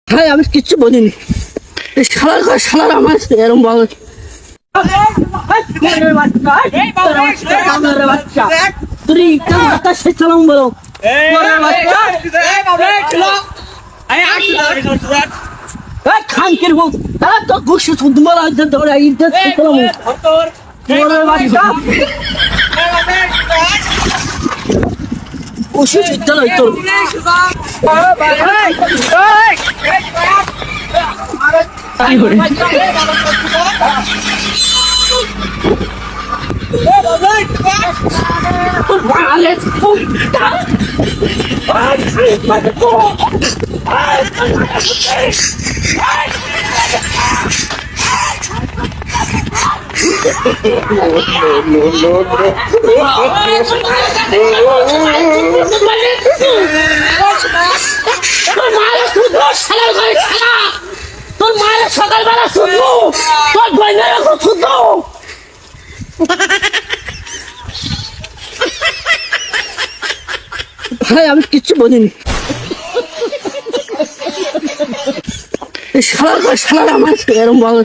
ভাই আমি কিচ্ছু বলিনি। এই শালার আমার এরম বল। খানকের বল তো ঘুষে তোমার ওষুধ বিদ্যালয় তোর তোর মায়ের সকালবেলা শুনবো তোর বইনের এখন শুনবো। ভাই আমি কিচ্ছু বলিনি। শালার আমার এরম বল।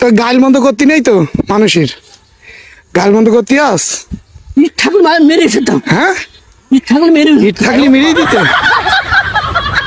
তো গাল বন্ধ করতে নেই তো মানুষের গাল বন্ধ করতে আস ঠাকুর মেরে খেতাম। হ্যাঁ ঠাকুর মেরে থাকলে মেরেই দিতে।